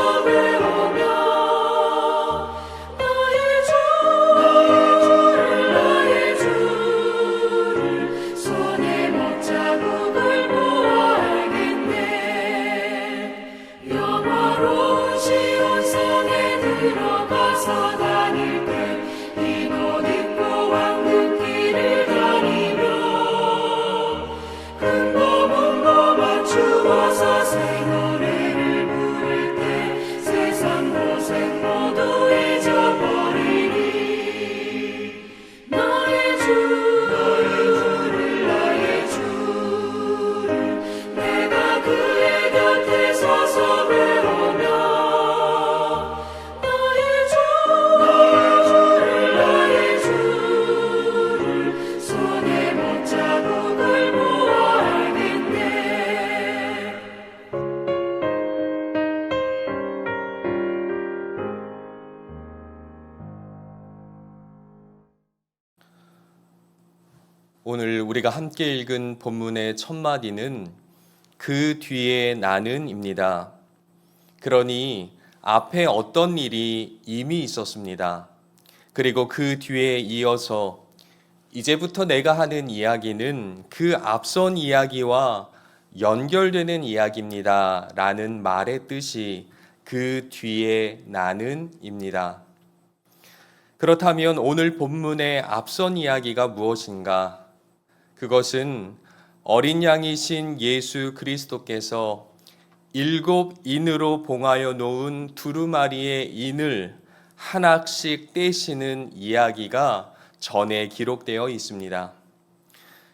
서서 외우며 나의 주를 손에 못자국을 보아 알겠네. 영화로운 시온성에 들어가서 다닐 때 흰 옷 입고 왕국 길을 다니며 근거 문거 맞추어서 새 노래를 부를 때 세상 고생 모두 잊어버리니 나의 주를 내가 그의 곁에 서서 외우며 나의 주를 손에 못자국을 보아 알겠네. 오늘 우리가 함께 읽은 본문의 첫 마디는 그 뒤에 나는입니다. 그러니 앞에 어떤 일이 이미 있었습니다. 그리고 그 뒤에 이어서 이제부터 내가 하는 이야기는 그 앞선 이야기와 연결되는 이야기입니다. 라는 말의 뜻이 그 뒤에 나는입니다. 그렇다면 오늘 본문의 앞선 이야기가 무엇인가? 그것은 어린 양이신 예수 그리스도께서 7 인으로 봉하여 놓은 두루마리의 인을 하나씩 떼시는 이야기가 전에 기록되어 있습니다.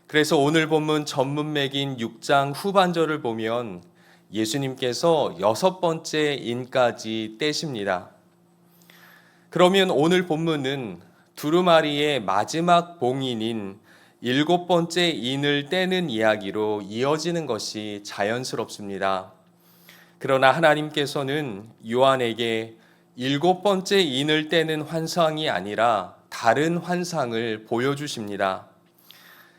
그래서 오늘 본문 전문맥인 6장 후반절을 보면 예수님께서 6번째 인까지 떼십니다. 그러면 오늘 본문은 두루마리의 마지막 봉인인 7번째 인을 떼는 이야기로 이어지는 것이 자연스럽습니다. 그러나 하나님께서는 요한에게 7번째 인을 떼는 환상이 아니라 다른 환상을 보여주십니다.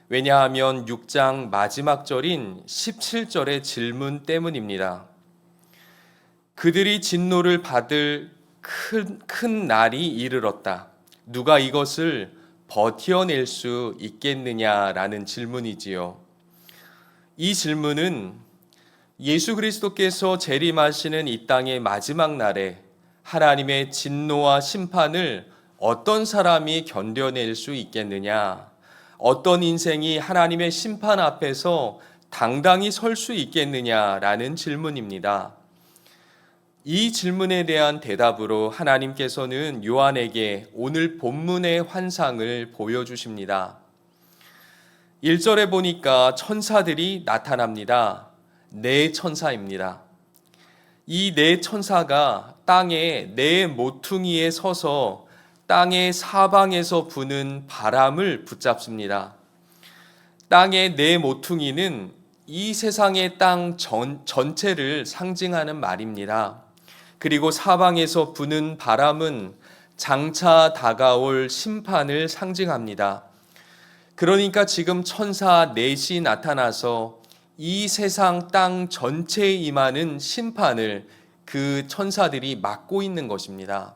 왜냐하면 6장 마지막 절인 17절의 질문 때문입니다. 그들이 진노를 받을 큰 날이 이르렀다. 누가 이것을 버텨낼 수 있겠느냐라는 질문이지요. 이 질문은 예수 그리스도께서 재림하시는 이 땅의 마지막 날에 하나님의 진노와 심판을 어떤 사람이 견뎌낼 수 있겠느냐, 어떤 인생이 하나님의 심판 앞에서 당당히 설 수 있겠느냐라는 질문입니다. 이 질문에 대한 대답으로 하나님께서는 요한에게 오늘 본문의 환상을 보여주십니다. 1절에 보니까 천사들이 나타납니다. 4천사입니다. 이 4천사가 땅의 4모퉁이에 서서 땅의 사방에서 부는 바람을 붙잡습니다. 땅의 4모퉁이는 이 세상의 땅 전체를 상징하는 말입니다. 그리고 사방에서 부는 바람은 장차 다가올 심판을 상징합니다. 그러니까 지금 천사 4이 나타나서 이 세상 땅 전체에 임하는 심판을 그 천사들이 맡고 있는 것입니다.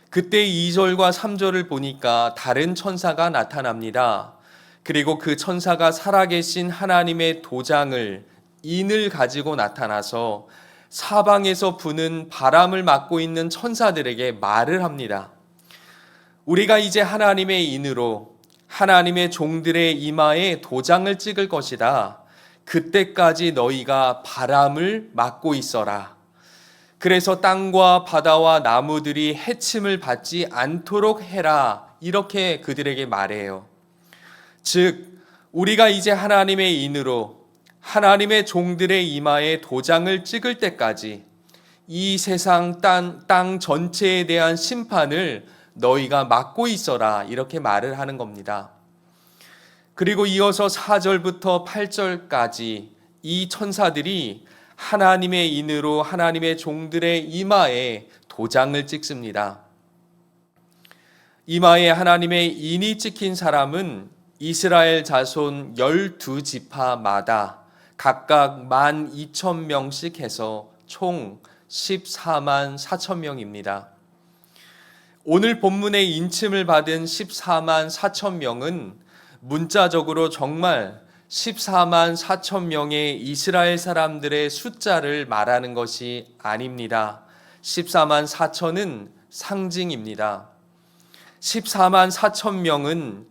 그때 2절과 3절을 보니까 다른 천사가 나타납니다. 그리고 그 천사가 살아계신 하나님의 도장을, 인을 가지고 나타나서 사방에서 부는 바람을 막고 있는 천사들에게 말을 합니다. 우리가 이제 하나님의 인으로 하나님의 종들의 이마에 도장을 찍을 것이다. 그때까지 너희가 바람을 막고 있어라. 그래서 땅과 바다와 나무들이 해침을 받지 않도록 해라. 이렇게 그들에게 말해요. 즉, 우리가 이제 하나님의 인으로 하나님의 종들의 이마에 도장을 찍을 때까지 이 세상 땅 전체에 대한 심판을 너희가 막고 있어라. 이렇게 말을 하는 겁니다. 그리고 이어서 4절부터 8절까지 이 천사들이 하나님의 인으로 하나님의 종들의 이마에 도장을 찍습니다. 이마에 하나님의 인이 찍힌 사람은 이스라엘 자손 12지파마다 각각 12,000명씩 해서 총 14만 4천 명입니다. 오늘 본문의 인침을 받은 14만 4천 명은 문자적으로 정말 14만 4천 명의 이스라엘 사람들의 숫자를 말하는 것이 아닙니다. 14만 4천은 상징입니다. 14만 4천 명은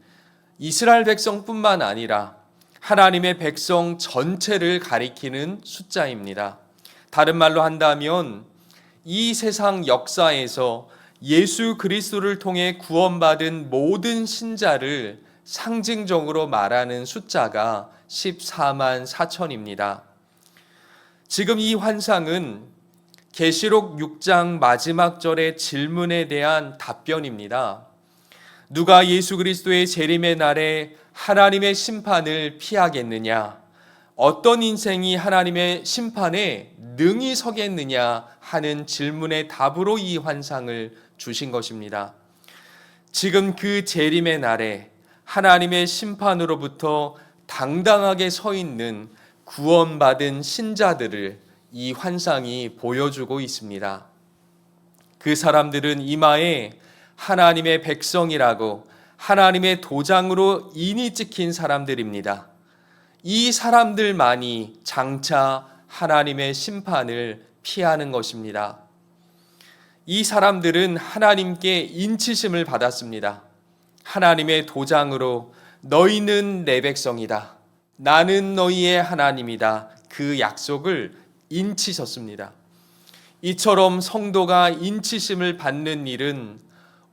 이스라엘 백성뿐만 아니라 하나님의 백성 전체를 가리키는 숫자입니다. 다른 말로 한다면 이 세상 역사에서 예수 그리스도를 통해 구원받은 모든 신자를 상징적으로 말하는 숫자가 14만 4천입니다. 지금 이 환상은 계시록 6장 마지막 절의 질문에 대한 답변입니다. 누가 예수 그리스도의 재림의 날에 하나님의 심판을 피하겠느냐? 어떤 인생이 하나님의 심판에 능히 서겠느냐 하는 질문의 답으로 이 환상을 주신 것입니다. 지금 그 재림의 날에 하나님의 심판으로부터 당당하게 서 있는 구원받은 신자들을 이 환상이 보여주고 있습니다. 그 사람들은 이마에 하나님의 백성이라고 하나님의 도장으로 인이 찍힌 사람들입니다. 이 사람들만이 장차 하나님의 심판을 피하는 것입니다. 이 사람들은 하나님께 인치심을 받았습니다. 하나님의 도장으로 너희는 내 백성이다. 나는 너희의 하나님이다. 그 약속을 인치셨습니다. 이처럼 성도가 인치심을 받는 일은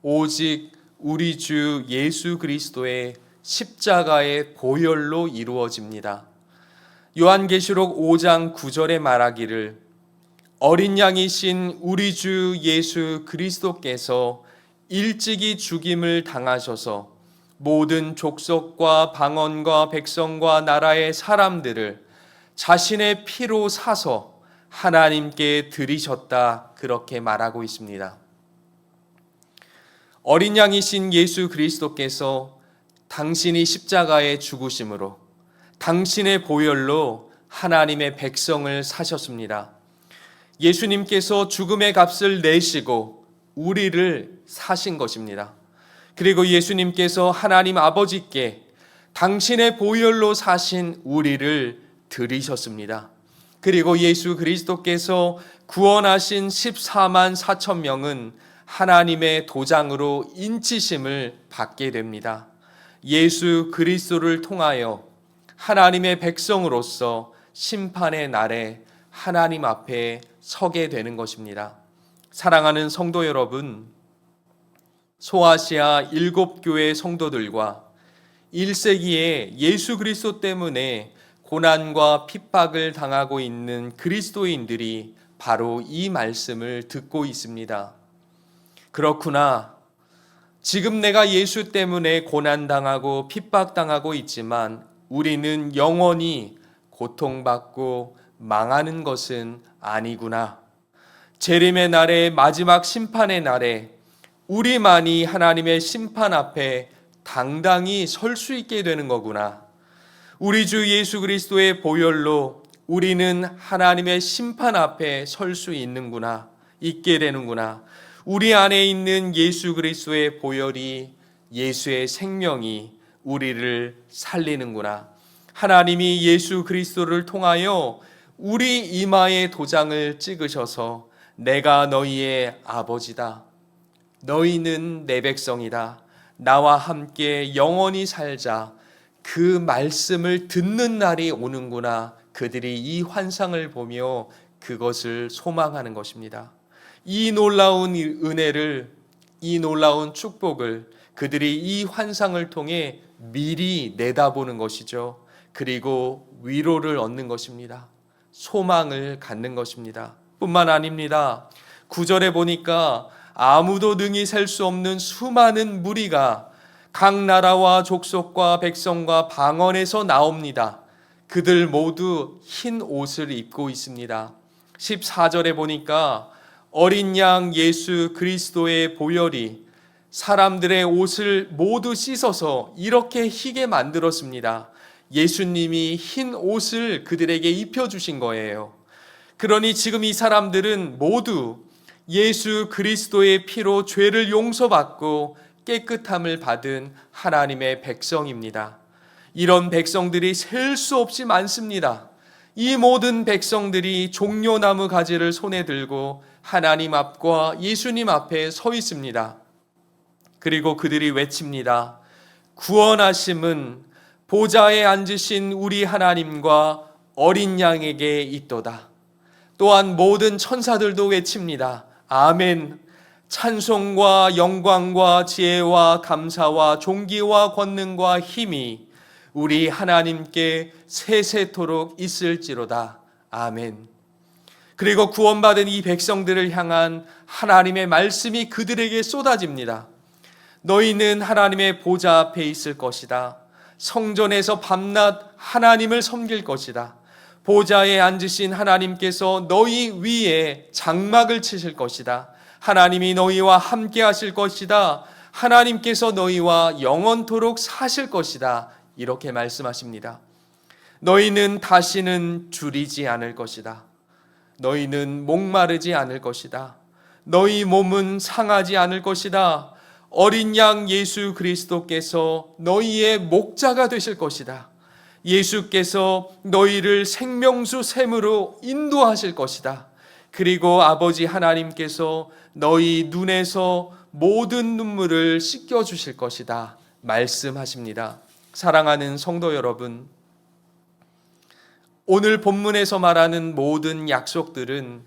오직 우리 주 예수 그리스도의 십자가의 보혈로 이루어집니다. 요한계시록 5장 9절에 말하기를 어린 양이신 우리 주 예수 그리스도께서 일찍이 죽임을 당하셔서 모든 족속과 방언과 백성과 나라의 사람들을 자신의 피로 사서 하나님께 드리셨다, 그렇게 말하고 있습니다. 어린 양이신 예수 그리스도께서 당신이 십자가의 죽으심으로 당신의 보혈로 하나님의 백성을 사셨습니다. 예수님께서 죽음의 값을 내시고 우리를 사신 것입니다. 그리고 예수님께서 하나님 아버지께 당신의 보혈로 사신 우리를 드리셨습니다. 그리고 예수 그리스도께서 구원하신 14만 4천 명은 하나님의 도장으로 인치심을 받게 됩니다. 예수 그리스도를 통하여 하나님의 백성으로서 심판의 날에 하나님 앞에 서게 되는 것입니다. 사랑하는 성도 여러분, 소아시아 7교회 성도들과 1세기에 예수 그리스도 때문에 고난과 핍박을 당하고 있는 그리스도인들이 바로 이 말씀을 듣고 있습니다. 그렇구나. 지금 내가 예수 때문에 고난당하고 핍박당하고 있지만 우리는 영원히 고통받고 망하는 것은 아니구나. 재림의 날에, 마지막 심판의 날에 우리만이 하나님의 심판 앞에 당당히 설 수 있게 되는 거구나. 우리 주 예수 그리스도의 보혈로 우리는 하나님의 심판 앞에 설 수 있게 되는구나. 우리 안에 있는 예수 그리스도의 보혈이, 예수의 생명이 우리를 살리는구나. 하나님이 예수 그리스도를 통하여 우리 이마에 도장을 찍으셔서 내가 너희의 아버지다. 너희는 내 백성이다. 나와 함께 영원히 살자. 그 말씀을 듣는 날이 오는구나. 그들이 이 환상을 보며 그것을 소망하는 것입니다. 이 놀라운 은혜를, 이 놀라운 축복을 그들이 이 환상을 통해 미리 내다보는 것이죠. 그리고 위로를 얻는 것입니다. 소망을 갖는 것입니다. 뿐만 아닙니다. 9절에 보니까 아무도 능히 셀 수 없는 수많은 무리가 각 나라와 족속과 백성과 방언에서 나옵니다. 그들 모두 흰 옷을 입고 있습니다. 14절에 보니까 어린 양 예수 그리스도의 보혈이 사람들의 옷을 모두 씻어서 이렇게 희게 만들었습니다. 예수님이 흰 옷을 그들에게 입혀주신 거예요. 그러니 지금 이 사람들은 모두 예수 그리스도의 피로 죄를 용서받고 깨끗함을 받은 하나님의 백성입니다. 이런 백성들이 셀 수 없이 많습니다. 이 모든 백성들이 종려나무 가지를 손에 들고 하나님 앞과 예수님 앞에 서 있습니다. 그리고 그들이 외칩니다. 구원하심은 보좌에 앉으신 우리 하나님과 어린 양에게 있도다. 또한 모든 천사들도 외칩니다. 아멘. 찬송과 영광과 지혜와 감사와 존귀와 권능과 힘이 우리 하나님께 세세토록 있을지로다. 아멘. 그리고 구원받은 이 백성들을 향한 하나님의 말씀이 그들에게 쏟아집니다. 너희는 하나님의 보좌 앞에 있을 것이다. 성전에서 밤낮 하나님을 섬길 것이다. 보좌에 앉으신 하나님께서 너희 위에 장막을 치실 것이다. 하나님이 너희와 함께 하실 것이다. 하나님께서 너희와 영원토록 사실 것이다. 이렇게 말씀하십니다. 너희는 다시는 줄이지 않을 것이다. 너희는 목마르지 않을 것이다. 너희 몸은 상하지 않을 것이다. 어린 양 예수 그리스도께서 너희의 목자가 되실 것이다. 예수께서 너희를 생명수 샘으로 인도하실 것이다. 그리고 아버지 하나님께서 너희 눈에서 모든 눈물을 씻겨주실 것이다. 말씀하십니다. 사랑하는 성도 여러분, 오늘 본문에서 말하는 모든 약속들은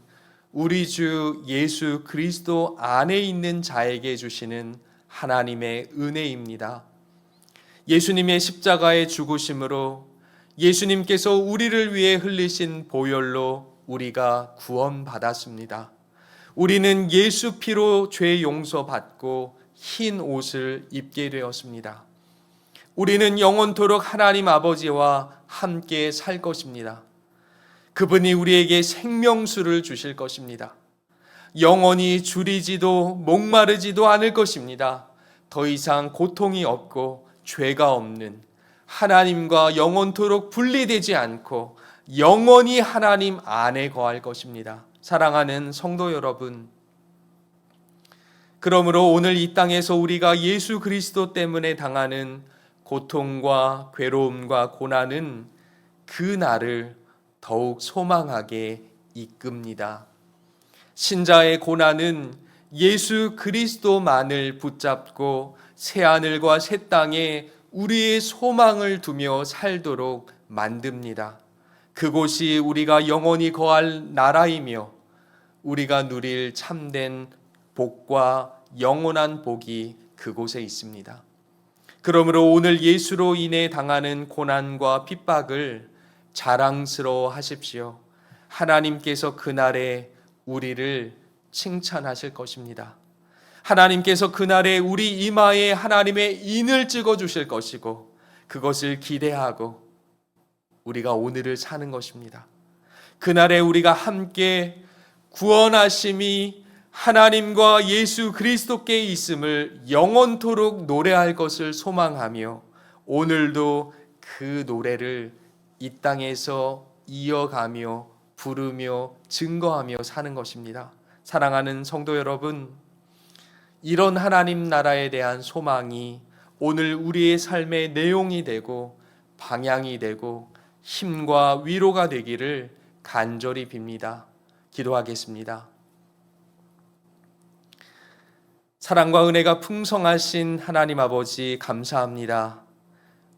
우리 주 예수 그리스도 안에 있는 자에게 주시는 하나님의 은혜입니다. 예수님의 십자가의 죽으심으로 예수님께서 우리를 위해 흘리신 보혈로 우리가 구원받았습니다. 우리는 예수 피로 죄 용서받고 흰 옷을 입게 되었습니다. 우리는 영원토록 하나님 아버지와 함께 살 것입니다. 그분이 우리에게 생명수를 주실 것입니다. 영원히 줄이지도 목마르지도 않을 것입니다. 더 이상 고통이 없고 죄가 없는 하나님과 영원토록 분리되지 않고 영원히 하나님 안에 거할 것입니다. 사랑하는 성도 여러분, 그러므로 오늘 이 땅에서 우리가 예수 그리스도 때문에 당하는 고통과 괴로움과 고난은 그 날을 더욱 소망하게 이끕니다. 신자의 고난은 예수 그리스도만을 붙잡고 새하늘과 새 땅에 우리의 소망을 두며 살도록 만듭니다. 그곳이 우리가 영원히 거할 나라이며 우리가 누릴 참된 복과 영원한 복이 그곳에 있습니다. 그러므로 오늘 예수로 인해 당하는 고난과 핍박을 자랑스러워 하십시오. 하나님께서 그날에 우리를 칭찬하실 것입니다. 하나님께서 그날에 우리 이마에 하나님의 인을 찍어 주실 것이고 그것을 기대하고 우리가 오늘을 사는 것입니다. 그날에 우리가 함께 구원하심이 하나님과 예수 그리스도께 있음을 영원토록 노래할 것을 소망하며 오늘도 그 노래를 이 땅에서 이어가며 부르며 증거하며 사는 것입니다. 사랑하는 성도 여러분, 이런 하나님 나라에 대한 소망이 오늘 우리의 삶의 내용이 되고 방향이 되고 힘과 위로가 되기를 간절히 빕니다. 기도하겠습니다. 사랑과 은혜가 풍성하신 하나님 아버지 감사합니다.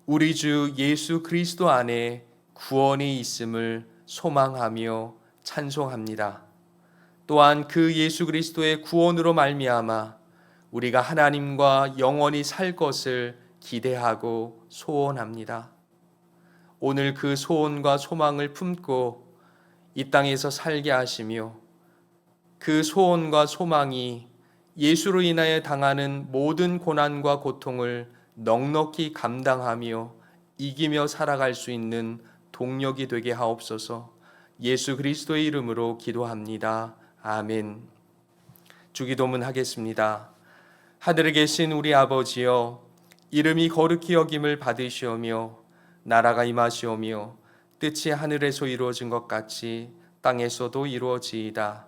우리 주 예수 그리스도 안에 구원이 있음을 소망하며 찬송합니다. 또한 그 예수 그리스도의 구원으로 말미암아 우리가 하나님과 영원히 살 것을 기대하고 소원합니다. 오늘 그 소원과 소망을 품고 이 땅에서 살게 하시며 그 소원과 소망이 예수로 인하여 당하는 모든 고난과 고통을 넉넉히 감당하며 이기며 살아갈 수 있는 동력이 되게 하옵소서. 예수 그리스도의 이름으로 기도합니다. 아멘. 주기도문 하겠습니다. 하늘에 계신 우리 아버지여, 이름이 거룩히 여김을 받으시오며 나라가 임하시오며 뜻이 하늘에서 이루어진 것 같이 땅에서도 이루어지이다.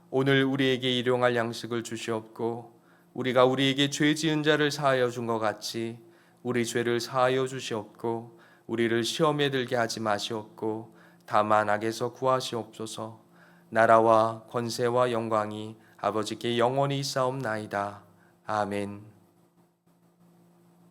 오늘 우리에게 일용할 양식을 주시옵고 우리가 우리에게 죄 지은 자를 사하여 준 것 같이 우리 죄를 사하여 주시옵고 우리를 시험에 들게 하지 마시옵고 다만 악에서 구하시옵소서. 나라와 권세와 영광이 아버지께 영원히 있사옵나이다. 아멘.